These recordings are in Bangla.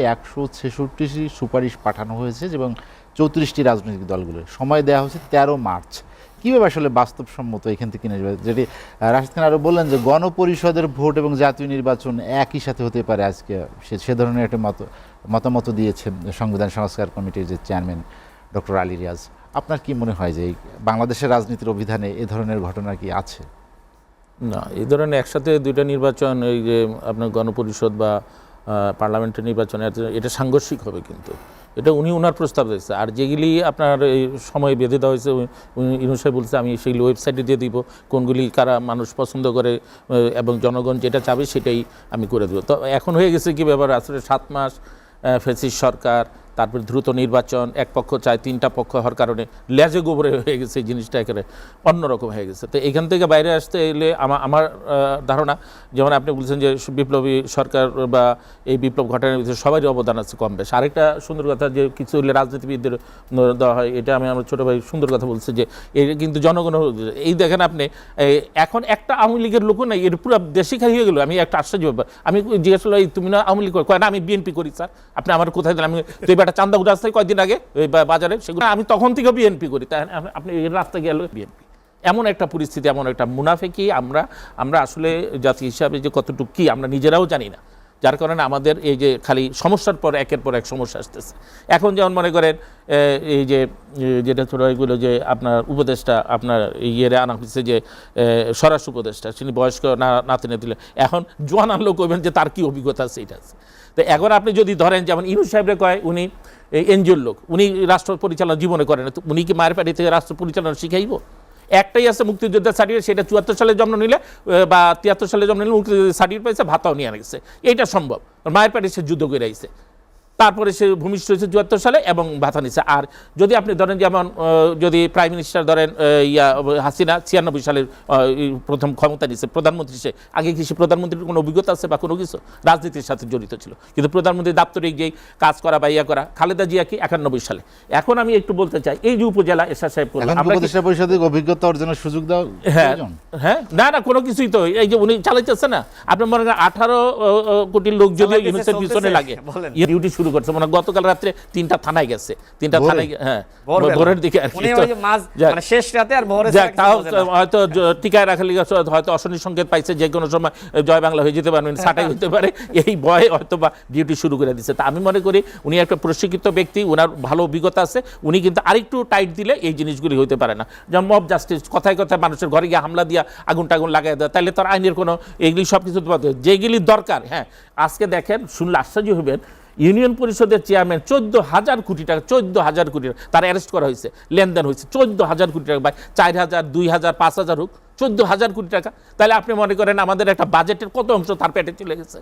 প্রায় 166টি সুপারিশ পাঠানো হয়েছে এবং 34টি রাজনৈতিক দলগুলোর সময় দেওয়া হয়েছে 13 মার্চ। কীভাবে আসলে বাস্তবসম্মত এখান থেকে কিনে যাবে? যেটি রাশিদ খান আরও বললেন যে গণপরিষদের ভোট এবং জাতীয় নির্বাচন একই সাথে হতে পারে। আজকে সে ধরনের একটা মতামত দিয়েছেন সংবিধান সংস্কার কমিটির যে চেয়ারম্যান ডক্টর আলী রিয়াজ। আপনার কি মনে হয় যে বাংলাদেশের রাজনীতির অভিধানে এ ধরনের ঘটনা কি আছে? না, এই ধরনের একসাথে দুইটা নির্বাচন, এই যে আপনার গণপরিষদ বা পার্লামেন্টের নির্বাচন, এটা সাংঘর্ষিক হবে, কিন্তু এটা উনি ওনার প্রস্তাব দিয়েছে। আর যেগুলি আপনার এই সময় বেঁধে দেওয়া হয়েছে, ইউনূস সাহেব বলছে আমি সেগুলি ওয়েবসাইটে দিয়ে দিব, কোনগুলি কারা মানুষ পছন্দ করে এবং জনগণ যেটা চাবে সেটাই আমি করে দেবো। তো এখন হয়ে গেছে কি ব্যাপার, আসলে 7 মাস ফ্যাসিস্ট সরকার, তারপর দ্রুত নির্বাচন, এক পক্ষ চায় 3টা পক্ষ হওয়ার কারণে লেজে গোবরে হয়ে গেছে এই জিনিসটা, একেবারে অন্যরকম হয়ে গেছে। তো এখান থেকে বাইরে আসতে এলে আমার ধারণা, যেমন আপনি বলছেন যে বিপ্লবী সরকার বা এই বিপ্লব ঘটানোর ভিতরে সবারই অবদান আছে কম বেশ। আরেকটা সুন্দর কথা যে কিছু রাজনীতিবিদদের দেওয়া হয়, এটা আমি আমার ছোটো ভাই সুন্দর কথা বলছে যে এটা কিন্তু জনগণ, এই দেখেন আপনি এখন একটা আওয়ামী লীগের লোকও নেই, এর পুরো দেশই খাই হয়ে গেলো। আমি একটা আশ্চর্য ব্যাপার, আমি জিজ্ঞাসা করলাম তুমি না আওয়ামী লীগ কয় না আমি বিএনপি করি। স্যার আপনি আমার কোথায় দেন? আমি একটা চান্দা রাস্তায় কয়েকদিন আগে ওই বাজারে, সেগুলো আমি তখন থেকে বিএনপি করি, তাই আপনি এই রাস্তায় গেল বিএনপি। এমন একটা পরিস্থিতি, এমন একটা মুনাফেকি আমরা আসলে জাতি হিসাবে যে কতটুকু কি আমরা নিজেরাও জানি না, যার কারণে আমাদের এই যে খালি সমস্যার পর একের পর এক সমস্যা আসতেছে। এখন যেমন মনে করেন এই যে যেটা ছোটো এগুলো যে আপনার উপদেষ্টা আপনার ইয়েরে আনা হচ্ছে যে স্বরাষ্ট্র উপদেষ্টা, তিনি বয়স্ক নাতি দিলে এখন জোয়ান আনলো কইবেন যে তার কি অভিজ্ঞতা আছে, এটা আছে। তো এখন আপনি যদি ধরেন যেমন ইউনূস সাহেবরে কয় উনি এনজিওর লোক, উনি রাষ্ট্র পরিচালনা জীবনে করেন, তো উনি কি মায়ের পেটে থেকে রাষ্ট্র পরিচালনা শিখাইব? একটাই আছে মুক্তিযোদ্ধার সার্টিফিকেট, সেটা 74 সালে জন্ম নিলে বা 73 সালে জন্ম নিলে মুক্তিযোদ্ধার সার্টিফিকেট পাইছে, ভাতাও নিয়ে গেছে, এইটা সম্ভব। মায়ের পেটে সে যুদ্ধ করে আইছে, তারপরে সে ভূমিষ্ঠ হয়েছে 74 সালে এবং ভাতা নিচ্ছে। আর যদি আপনি ধরেন যেমন যদি প্রাইম মিনিস্টার ধরেন হাসিনা 96 সালের প্রথম ক্ষমতা নিচ্ছে, প্রধানমন্ত্রী, সে আগে কি সে প্রধানমন্ত্রীর কোনো অভিজ্ঞতা আছে বা কোনো কিছু? রাজনীতির সাথে জড়িত ছিল, কিন্তু প্রধানমন্ত্রী দাপ্তরিক যেই কাজ করা বা ইয়া করা। খালেদা জিয়া কি 91 সালে। এখন আমি একটু বলতে চাই এই যে উপজেলা এরশাদ সাহেব উপদেষ্টা পরিষদে অভিজ্ঞতা অর্জনের সুযোগ দাও। হ্যাঁ না কোনো কিছুই তো এই যে উনি চালাইতেছে না। আপনি মনে করেন 18 কোটি লোক যদি ইউনূসের পিছনে লাগে ডিউটি শুরু করছে, মানে গতকাল রাত্রে 3টা থানায় গেছে, 3টা থানায়, হ্যাঁ ভোরের দিকে আর কি, শেষ রাতে আর ভোরে তাও হয়তো টিকায় রাখার লিগে হয়তো অশনি সংকেত পাইছে, যে কোনো সময় জয় বাংলা হয়ে যেতে পারবেন, ছাটাই হতে পারে, এই ভয়ে হয়তো বা ডিউটি শুরু করে দিচ্ছে। তা আমি মনে করি উনি একটা প্রশিক্ষিত ব্যক্তি, ওনার ভালো অভিজ্ঞতা আছে, উনি কিন্তু আরেকটু টাইট দিলে এই জিনিসগুলি হইতে পারে না। যেমন মব জাস্টিস, কথায় কথায় মানুষের ঘরে গিয়ে হামলা দিয়া আগুন টাগুন লাগাই দেয়, তাহলে তার আইনের কোনো এগুলি সব কিছু যেগুলি দরকার। হ্যাঁ আজকে দেখেন শুনলে আশ্চর্য হবেন, ইউনিয়ন পরিষদের চেয়ারম্যান 14,000 কোটি টাকা, 14,000 কোটি টাকা তার অ্যারেস্ট করা হয়েছে, লেনদেন হয়েছে 14,000 কোটি টাকা, ভাই 4,000 2,000 5,000 হোক, 14,000 কোটি টাকা। তাহলে আপনি মনে করেন আমাদের একটা বাজেটের কত অংশ তার পেটে চলে গেছে?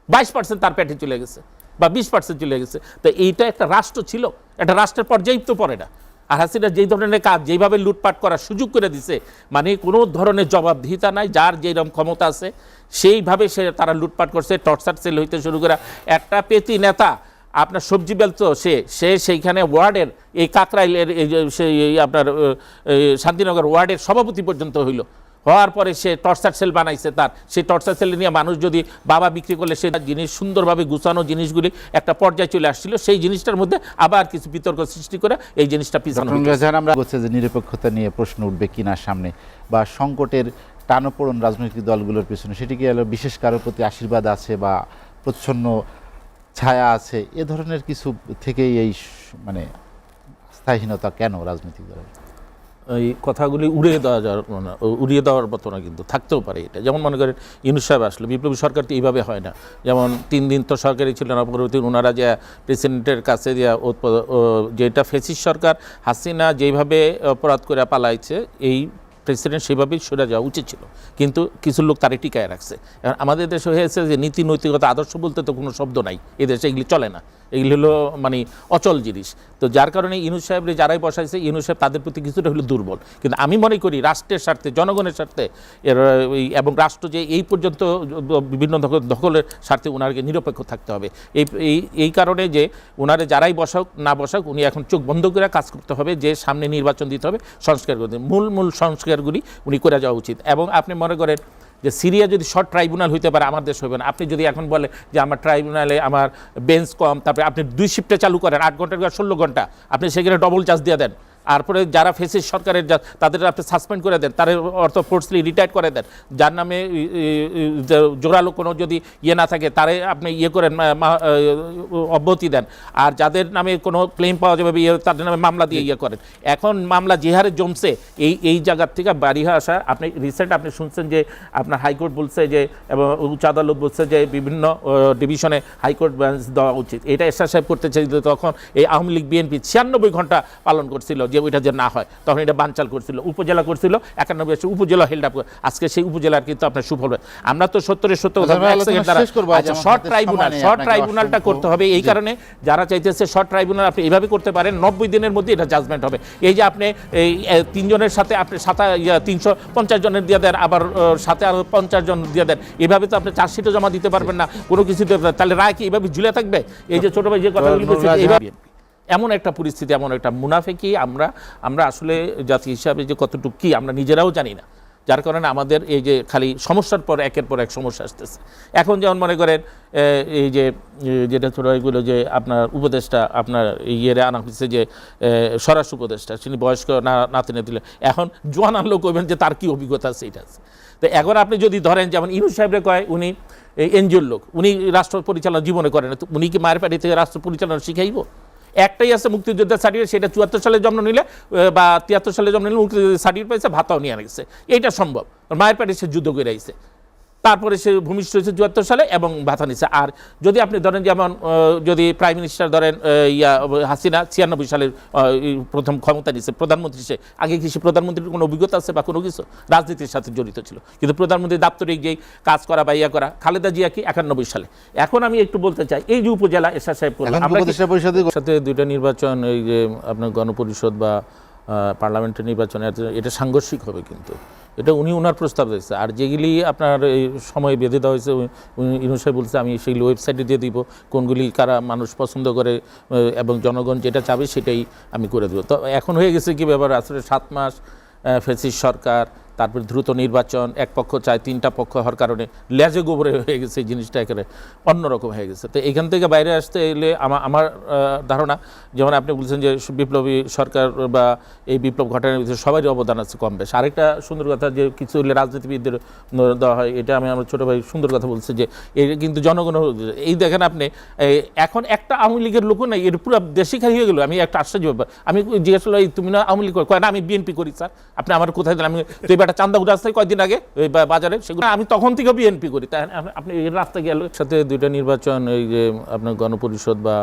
22% তার পেটে চলে গেছে বা 20% চলে গেছে। তো এইটা একটা রাষ্ট্র ছিল, একটা রাষ্ট্রের পর্যায়ে তো পড়ে না। আর হাসিনা যেই ধরনের কাজ যেইভাবে লুটপাট করার সুযোগ করে দিছে, মানে কোনো ধরনের জবাবদিহিতা নাই, যার যেরকম ক্ষমতা আছে সেইভাবে তারা লুটপাট করছে, টর্চার সেল হইতে শুরু করে। একটা পেতি নেতা আপনার সবজি বেলতো, সে সেইখানে ওয়ার্ডের এই কাকরাইলের সেই আপনার শান্তিনগর ওয়ার্ডের সভাপতি পর্যন্ত হইল, হওয়ার পরে সে টর্চার সেল বানাইছে। তার সেই টর্চার সেল নিয়ে মানুষ যদি বাবা বিক্রি করলে সে জিনিস সুন্দরভাবে গুছানো জিনিসগুলি একটা পর্যায়ে চলে আসছিল, সেই জিনিসটার মধ্যে আবার কিছু বিতর্ক সৃষ্টি করে এই জিনিসটা পিছানো। আমরা বলছি যে নিরপেক্ষতা নিয়ে প্রশ্ন উঠবে কিনা সামনে, বা সংকটের টানাপোড়েন রাজনৈতিক দলগুলোর পিছনে, সেটি কি হলো বিশেষ কারোর প্রতি আশীর্বাদ আছে বা প্রচ্ছন্ন ছায়া আছে, এ ধরনের কিছু থেকেই এই মানে স্থায়ীহীনতা কেন রাজনৈতিক দলের? এই কথাগুলি উড়িয়ে দেওয়ার মতো না, কিন্তু থাকতেও পারে এটা। যেমন মনে করেন ইউনূস সাহেব আসলে বিপ্লবী সরকার তো এইভাবে হয় না। যেমন 3 দিন তো সরকারই ছিল না, পরবর্তী ওনারা যে প্রেসিডেন্টের কাছে যেটা ফ্যাসিস্ট সরকার হাসিনা যেইভাবে অপরাধ করে পালাইছে, এই প্রেসিডেন্ট সেভাবেই সরে যাওয়া উচিত ছিল, কিন্তু কিছু লোক তারে টিকায় রাখছে। আমাদের দেশে হয়েছে যে নীতি নৈতিকতা আদর্শ বলতে তো কোনো শব্দ নাই, এদেশে এগুলি চলে না, এগুলি হলো মানে অচল জিনিস। তো যার কারণে ইউনূস সাহেবরে যারাই বসাইছে, ইউনূস সাহেব তাদের প্রতি কিছুটা হলো দুর্বল। কিন্তু আমি মনে করি রাষ্ট্রের স্বার্থে, জনগণের স্বার্থে এবং রাষ্ট্র যে এই পর্যন্ত বিভিন্ন দখলের স্বার্থে ওনাকে নিরপেক্ষ থাকতে হবে। এই কারণে যে ওনারে যারাই বসাক না বসাক, উনি এখন চোখ বন্ধ করে কাজ করতে হবে, যে সামনে নির্বাচন দিতে হবে, সংস্কার করতে মূল সংস্কারগুলি উনি করে যাওয়া উচিত। এবং আপনি মনে করেন যে সিরিয়া যদি শর্ট ট্রাইব্যুনাল হইতে পারে আমার দেশ হবে না। আপনি যদি এখন বলে যে আমার ট্রাইব্যুনালে আমার বেঞ্চ কম, তারপরে আপনি 2 শিফটে চালু করেন, 8 ঘন্টার 16 ঘন্টা, আপনি সেখানে ডবল চার্জ দিয়ে দেন, তারপরে যারা ফেসিস সরকারের তাদের আপনি সাসপেন্ড করে দেন, তার অর্থ ফোর্সলি রিটায়ার করে দেন, যার নামে জোরালো কোনো যদি না থাকে তারে আপনি করেন, অব্যাহতি দেন, আর যাদের নামে কোনো ক্লেম পাওয়া যাবে তাদের নামে মামলা দিয়ে করেন। এখন মামলা যে হারে জমছে এই জায়গার থেকে বাড়ি আসা, আপনি রিসেন্ট আপনি শুনছেন যে আপনার হাইকোর্ট বলছে যে, এবং উচ্চ আদালত বলছে যে বিভিন্ন ডিভিশনে হাইকোর্ট বেঞ্চ দেওয়া উচিত। এটা এরশাদ সাহেব করতে চাইছিল, তখন এই আওয়ামী লীগ বিএনপি 96 ঘন্টা পালন করছিল যে ওইটা যে না হয়, তখন এটা বানচাল করছিল, উপজেলা করছিল 91 উপজেলা হেল্ড আপ। আজকে সেই উপজেলার কিন্তু আপনার সুফল হবে। আমরা তো 70 শর্ট ট্রাইব্যুনালটা করতে হবে। এই কারণে যারা চাইতেছে শর্ট ট্রাইব্যুনাল আপনি এইভাবে করতে পারেন, 90 দিনের মধ্যে এটা জাজমেন্ট হবে। এই যে আপনি এই 3 জনের সাথে আপনি 350 জনের দিয়ে দেন, আবার সাথে আরো 50 জন দিয়ে দেন, এভাবে তো আপনি চার্জশিটও জমা দিতে পারবেন না, কোনো কিছু দিতে পারবেন না। তাহলে রায় কি এইভাবে ঝুলে থাকবে? এই যে ছোট ভাই যে কথাগুলি বলছে, এইভাবে এমন একটা পরিস্থিতি, এমন একটা মুনাফেকি আমরা আসলে জাতি হিসাবে যে কতটুকু কি আমরা নিজেরাও জানি না, যার কারণে আমাদের এই যে খালি সমস্যার পর একের পর এক সমস্যা আসতেছে। এখন যেমন মনে করেন এই যে যেটা ছোট ভাইগুলো যে আপনার উপদেষ্টা আপনার আনা হচ্ছে যে স্বরাষ্ট্র উপদেষ্টা, তিনি বয়স্ক নাতি দিলে, এখন জোয়ান আনলেও কইবেন যে তার কি অভিজ্ঞতা আছে এটা আছে। তো এখন আপনি যদি ধরেন যেমন ইউনূস সাহেবরে কয় উনি এনজিওর লোক, উনি রাষ্ট্র পরিচালনা জীবনে করেন, উনি কি মায়ের পাড়ি থেকে রাষ্ট্র পরিচালনা শিখাইব? একটাই আছে মুক্তিযোদ্ধার সার্টিফিকেট, সেটা 74 সালে জন্ম নিলে বা 73 সালে জন্ম নিলে মুক্তিযোদ্ধার সার্টিফিকেট পাইছে, ভাতাও নিয়ে গেছে, এইটা সম্ভব। মায়ের পাড়ি সে যুদ্ধ করে আইছে, তারপরে সে ভূমিষ্ঠ হয়েছে 74 সালে এবং ভাতা নিচ্ছে। আর যদি আপনি ধরেন যেমন যদি প্রাইম মিনিস্টার ধরেন হাসিনা 96 সালের প্রথম ক্ষমতা নিচ্ছে, প্রধানমন্ত্রী, সে আগে কি সে প্রধানমন্ত্রীর কোনো অভিজ্ঞতা আছে বা কোনো কিছু? রাজনীতির সাথে জড়িত ছিল, কিন্তু প্রধানমন্ত্রী দাপ্তরিক যেই কাজ করা বা করা। খালেদা জিয়া কি 91 সালে। এখন আমি একটু বলতে চাই এই যে উপজেলা এরশাদ সাহেব করলেন, আমরা সাথে 2টা নির্বাচন, এই যে আপনার গণপরিষদ বা পার্লামেন্টের নির্বাচন, এটা সাংঘর্ষিক হবে, কিন্তু এটা ওনার প্রস্তাব দিয়েছে। আর যেগুলি আপনার এই সময় বেঁধে দেওয়া হয়েছে, ইউনূস সাহেব বলছে আমি সেগুলি ওয়েবসাইটে দিয়ে দিব, কোনগুলি কারা মানুষ পছন্দ করে এবং জনগণ যেটা চাবে সেটাই আমি করে দেবো। তো এখন হয়ে গেছে কি ব্যাপার, আসলে 7 মাস ফ্যাসিস্ট সরকার, তারপর দ্রুত নির্বাচন, এক পক্ষ চায় 3টা পক্ষ হওয়ার কারণে লেজে গোবরে হয়ে গেছে এই জিনিসটা, একেবারে অন্যরকম হয়ে গেছে। তো এখান থেকে বাইরে আসতে এলে আমার ধারণা, যেমন আপনি বলছেন যে বিপ্লবী সরকার বা এই বিপ্লব ঘটানোর ভিতরে সবারই অবদান আছে কম বেশ। আরেকটা সুন্দর কথা যে কিছু রাজনীতিবিদদের দেওয়া হয়, এটা আমি আমার ছোটো ভাই সুন্দর কথা বলছে যে এই কিন্তু জনগণ, এই দেখেন আপনি এখন একটা আওয়ামী লীগের লোকও নাই, এর পুরো দেশই খাই হয়ে গেল। আমি একটা আশ্চর্য ব্যাপার, আমি জিজ্ঞেস করলাম তুমি না আওয়ামী লীগ কয় না আমি বিএনপি করি। স্যার আপনি আমার কোথায় দিলেন? আমি একটা চান্দা উঠে আসতে কয়েকদিন আগে ওই বাজারে, সেগুলো আমি তখন থেকে বিএনপি করি, তাই আপনি রাস্তায় গেল। সাথে 2টা নির্বাচন, এই যে আপনার গণপরিষদ বা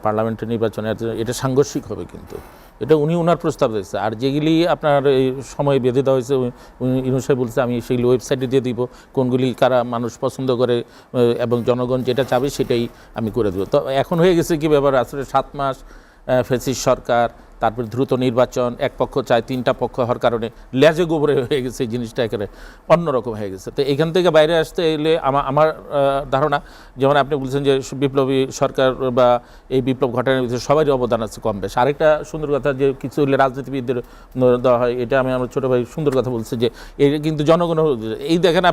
পার্লামেন্টের নির্বাচন, এটা সাংঘর্ষিক হবে, কিন্তু এটা ওনার প্রস্তাব দিয়েছে। আর যেগুলি আপনার এই সময় বেঁধে দেওয়া হয়েছে, ইউনূস সাহেব বলছে আমি সেগুলি ওয়েবসাইটে দিয়ে দিব, কোনগুলি কারা মানুষ পছন্দ করে এবং জনগণ যেটা চাবে সেটাই আমি করে দেবো। তো এখন হয়ে গেছে কি ব্যাপার, আসলে 7 মাস ফ্যাসিস্ট সরকার, তারপর দ্রুত নির্বাচন, এক পক্ষ চায় 3টা পক্ষ হওয়ার কারণে লেজে গোবরে হয়ে গেছে এই জিনিসটা, একেবারে অন্যরকম হয়ে গেছে। তো এখান থেকে বাইরে আসতে এলে আমার ধারণা, যেমন আপনি বলছেন যে বিপ্লবী সরকার বা এই বিপ্লব ঘটানোর ভিতরে সবারই অবদান আছে কম বেশ। আরেকটা সুন্দর কথা যে কিছু রাজনীতিবিদদের দেওয়া হয়, এটা আমি আমার ছোটো ভাই সুন্দর কথা বলছে যে এই কিন্তু জনগণ, এই দেখেন